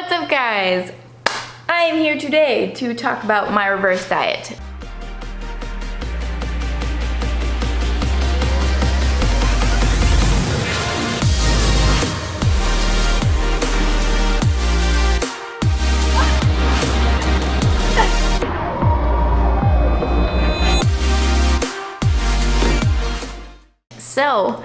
What's up, guys? I am here today to talk about my reverse diet. So,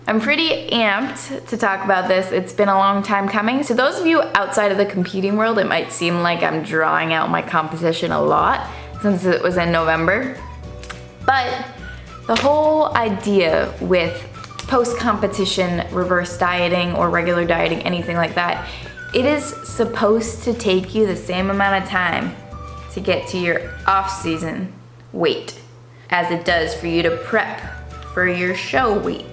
I'm pretty amped to talk about this. It's been a long time coming. So those of you outside of the competing world, it might seem like I'm drawing out my competition a lot since it was in November. But the whole idea with post-competition reverse dieting or regular dieting, anything like that, it is supposed to take you the same amount of time to get to your off-season weight as it does for you to prep for your show weight.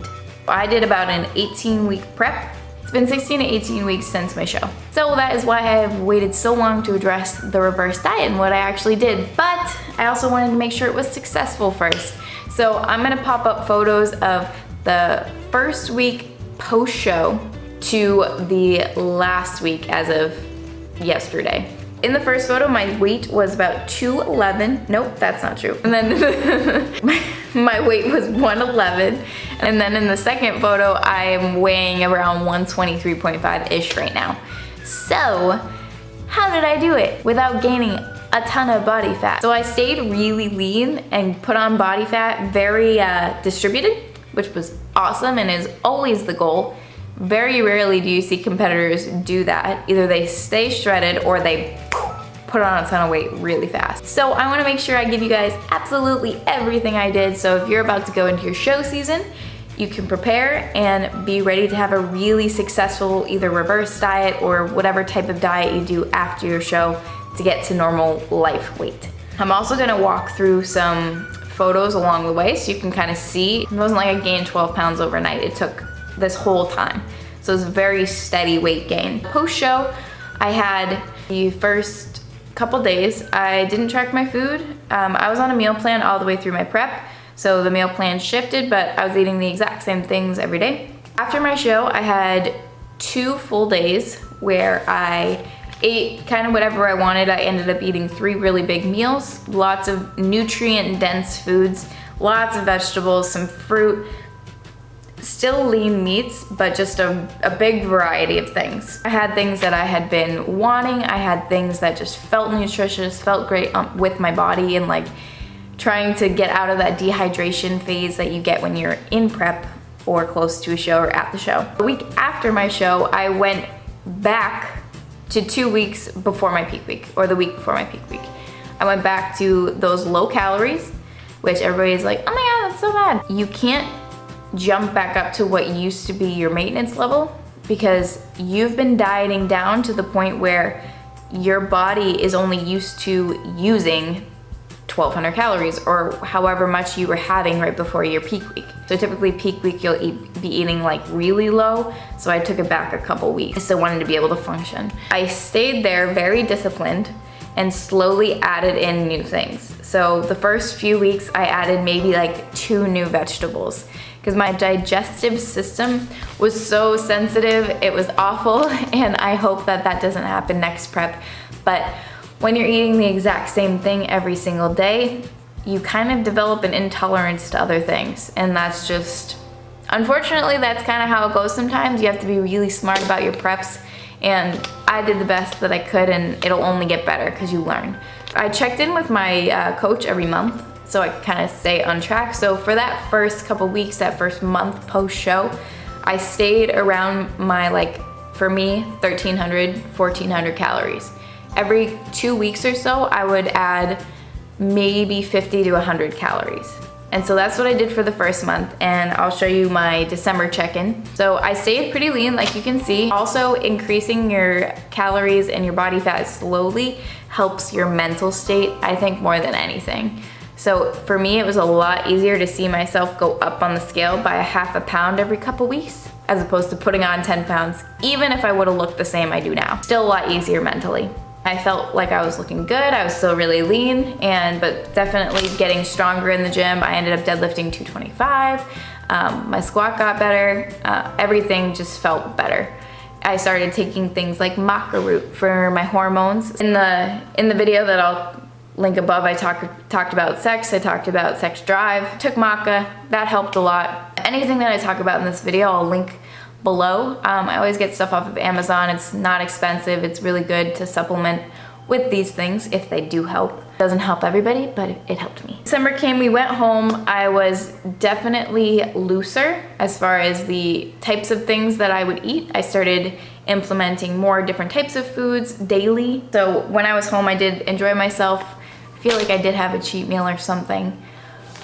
I did about an 18-week prep. It's been 16 to 18 weeks since my show. So that is why I have waited so long to address the reverse diet and what I actually did. But I also wanted to make sure it was successful first. So I'm gonna pop up photos of the first week post-show to the last week as of yesterday. In the first photo, my weight was about 211. Nope, that's not true. And then my weight was 111. And then in the second photo, I am weighing around 123.5-ish right now. So, how did I do it without gaining a ton of body fat? So I stayed really lean and put on body fat very distributed, which was awesome and is always the goal. Very rarely do you see competitors do that. Either they stay shredded or they put on a ton of weight really fast. So I wanna make sure I give you guys absolutely everything I did, so if you're about to go into your show season, you can prepare and be ready to have a really successful either reverse diet or whatever type of diet you do after your show to get to normal life weight. I'm also gonna walk through some photos along the way so you can kind of see. It wasn't like I gained 12 pounds overnight. It took this whole time. So it's a very steady weight gain. Post-show, I had the first couple days, I didn't track my food. I was on a meal plan all the way through my prep. So the meal plan shifted, but I was eating the exact same things every day. After my show, I had 2 full days where I ate kind of whatever I wanted. I ended up eating 3 really big meals, lots of nutrient-dense foods, lots of vegetables, some fruit, still lean meats, but just a big variety of things. I had things that I had been wanting. I had things that just felt nutritious, felt great with my body, and like trying to get out of that dehydration phase that you get when you're in prep or close to a show or at the show. The week after my show, I went back to 2 weeks before my peak week, or the week before my peak week. I went back to those low calories, which everybody's like, oh my God, that's so bad. You can't jump back up to what used to be your maintenance level because you've been dieting down to the point where your body is only used to using 1,200 calories or however much you were having right before your peak week. So typically peak week you'll be eating like really low, so I took it back a couple weeks. I still wanted to be able to function. I stayed there very disciplined and slowly added in new things. So the first few weeks I added maybe like 2 new vegetables because my digestive system was so sensitive, it was awful, and I hope that that doesn't happen next prep. But when you're eating the exact same thing every single day, you kind of develop an intolerance to other things, and that's just, unfortunately, that's kind of how it goes sometimes. You have to be really smart about your preps, and I did the best that I could, and it'll only get better because you learn. I checked in with my coach every month, so I could kind of stay on track. So for that first couple weeks, that first month post-show, I stayed around my, like, for me, 1,300, 1,400 calories. Every 2 weeks or so, I would add maybe 50 to 100 calories. And so that's what I did for the first month, and I'll show you my December check-in. So I stayed pretty lean, like you can see. Also, increasing your calories and your body fat slowly helps your mental state, I think, more than anything. So for me, it was a lot easier to see myself go up on the scale by a half a pound every couple weeks, as opposed to putting on 10 pounds, even if I would have looked the same I do now. Still a lot easier mentally. I felt like I was looking good. I was still really lean, but definitely getting stronger in the gym. I ended up deadlifting 225. My squat got better. Everything just felt better. I started taking things like maca root for my hormones. In the video that I'll link above, I talked about sex, I talked about sex drive, took maca, that helped a lot. Anything that I talk about in this video, I'll link below. I always get stuff off of Amazon. It's not expensive. It's really good to supplement with these things if they do help. Doesn't help everybody, but it helped me. December came, we went home. I was definitely looser as far as the types of things that I would eat. I started implementing more different types of foods daily. So when I was home, I did enjoy myself. I feel like I did have a cheat meal or something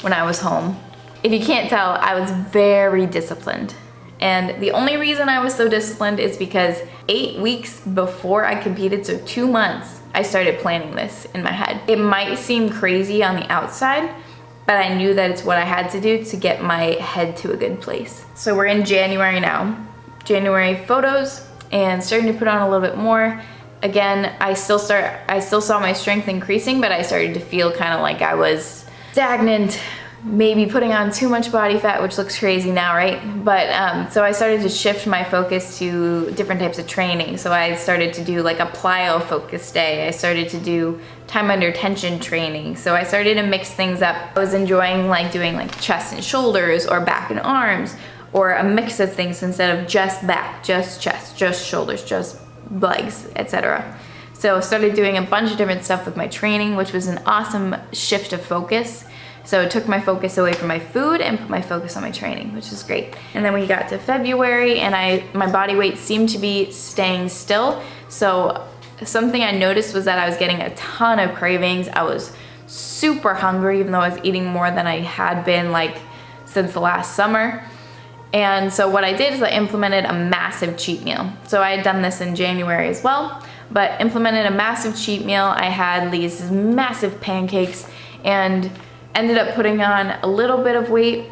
when I was home. If you can't tell, I was very disciplined. And the only reason I was so disciplined is because 8 weeks before I competed, so 2 months, I started planning this in my head. It might seem crazy on the outside, but I knew that it's what I had to do to get my head to a good place. So we're in January now. January photos and starting to put on a little bit more. Again, I still saw my strength increasing, but I started to feel kind of like I was stagnant, maybe putting on too much body fat, which looks crazy now, right? But so I started to shift my focus to different types of training. So I started to do like a plyo focus day. I started to do time under tension training. So I started to mix things up. I was enjoying like doing like chest and shoulders or back and arms, or a mix of things instead of just back, just chest, just shoulders, just legs, etc. So I started doing a bunch of different stuff with my training, which was an awesome shift of focus. So it took my focus away from my food and put my focus on my training, which is great. And then we got to February and my body weight seemed to be staying still. So something I noticed was that I was getting a ton of cravings. I was super hungry, even though I was eating more than I had been like since the last summer. And so what I did is I implemented a massive cheat meal. So I had done this in January as well, but implemented a massive cheat meal. I had these massive pancakes and ended up putting on a little bit of weight,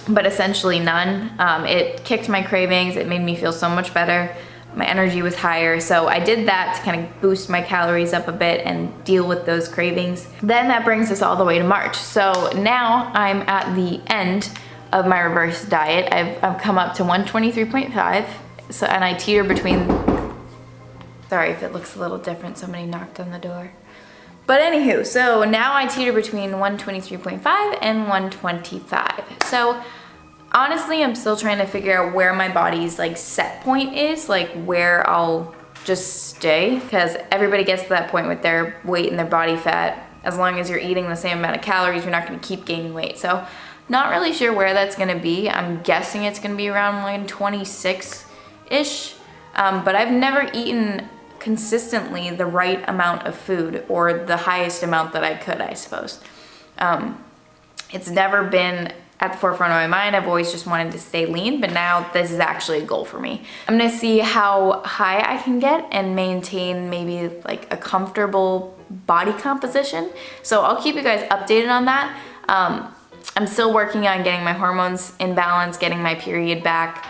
but essentially none. It kicked my cravings. It made me feel so much better. My energy was higher. So I did that to kind of boost my calories up a bit and deal with those cravings. Then that brings us all the way to March. So now I'm at the end of my reverse diet. I've come up to 123.5. So, and I teeter between, sorry if it looks a little different, somebody knocked on the door. But anywho, so now I teeter between 123.5 and 125. So honestly, I'm still trying to figure out where my body's like set point is, like where I'll just stay, because everybody gets to that point with their weight and their body fat. As long as you're eating the same amount of calories, you're not gonna keep gaining weight. So not really sure where that's gonna be. I'm guessing it's gonna be around 126-ish, but I've never eaten consistently the right amount of food, or the highest amount that I could, I suppose. It's never been at the forefront of my mind. I've always just wanted to stay lean, but now this is actually a goal for me. I'm gonna see how high I can get and maintain maybe like a comfortable body composition. So I'll keep you guys updated on that. I'm still working on getting my hormones in balance, getting my period back,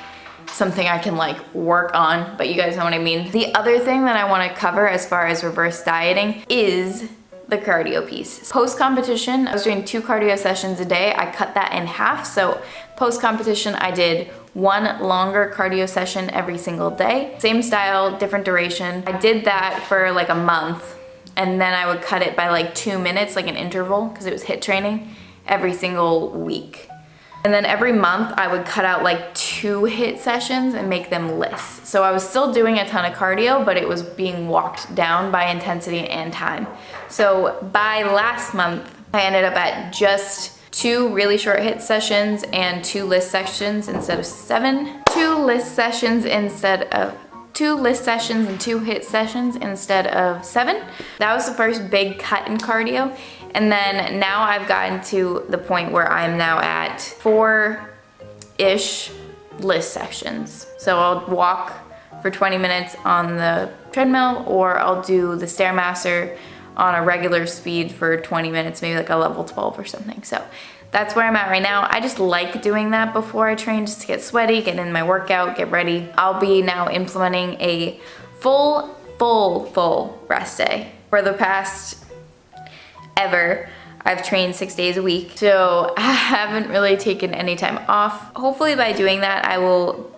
something I can like work on, but you guys know what I mean. The other thing that I want to cover as far as reverse dieting is the cardio piece. Post-competition, I was doing 2 cardio sessions a day. I cut that in half. So post-competition, I did 1 longer cardio session every single day. Same style, different duration. I did that for like a month, and then I would cut it by like 2 minutes, like an interval, because it was HIIT training, every single week. And then every month I would cut out like 2 HIIT sessions and make them lists. So I was still doing a ton of cardio, but it was being walked down by intensity and time. So by last month, I ended up at just 2 really short HIIT sessions and 2 list sessions instead of 7. 2 list sessions and 2 HIIT sessions instead of 7. That was the first big cut in cardio. And then now I've gotten to the point where I'm now at 4-ish list sessions. So I'll walk for 20 minutes on the treadmill, or I'll do the Stairmaster on a regular speed for 20 minutes, maybe like a level 12 or something. So that's where I'm at right now. I just like doing that before I train, just to get sweaty, get in my workout, get ready. I'll be now implementing a full rest day. For the past ever, I've trained 6 days a week, so I haven't really taken any time off. Hopefully by doing that, I will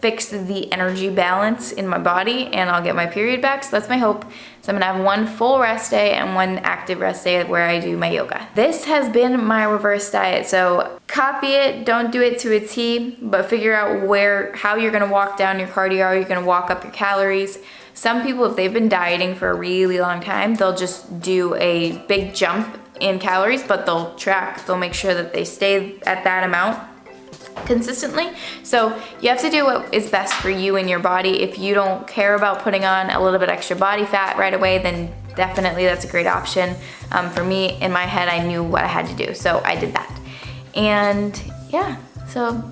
fix the energy balance in my body and I'll get my period back. So that's my hope. So I'm gonna have one full rest day and one active rest day where I do my yoga. This has been my reverse diet. So copy it, don't do it to a T, but figure out how you're gonna walk down your cardio, you're gonna walk up your calories. Some people, if they've been dieting for a really long time, they'll just do a big jump in calories, but they'll make sure that they stay at that amount consistently. So you have to do what is best for you and your body. If you don't care about putting on a little bit extra body fat right away, then definitely that's a great option. For me, in my head, I knew what I had to do, so I did that. And yeah, so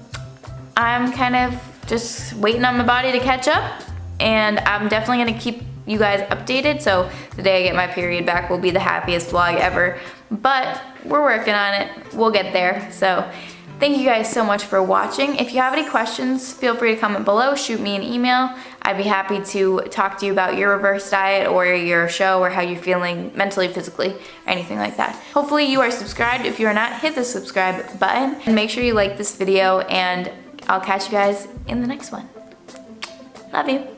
I'm kind of just waiting on my body to catch up, and I'm definitely gonna keep you guys updated. So the day I get my period back will be the happiest vlog ever, but we're working on it. We'll get there. So thank you guys so much for watching. If you have any questions, feel free to comment below, shoot me an email. I'd be happy to talk to you about your reverse diet or your show or how you're feeling mentally, physically, or anything like that. Hopefully you are subscribed. If you are not, hit the subscribe button and make sure you like this video, and I'll catch you guys in the next one. Love you.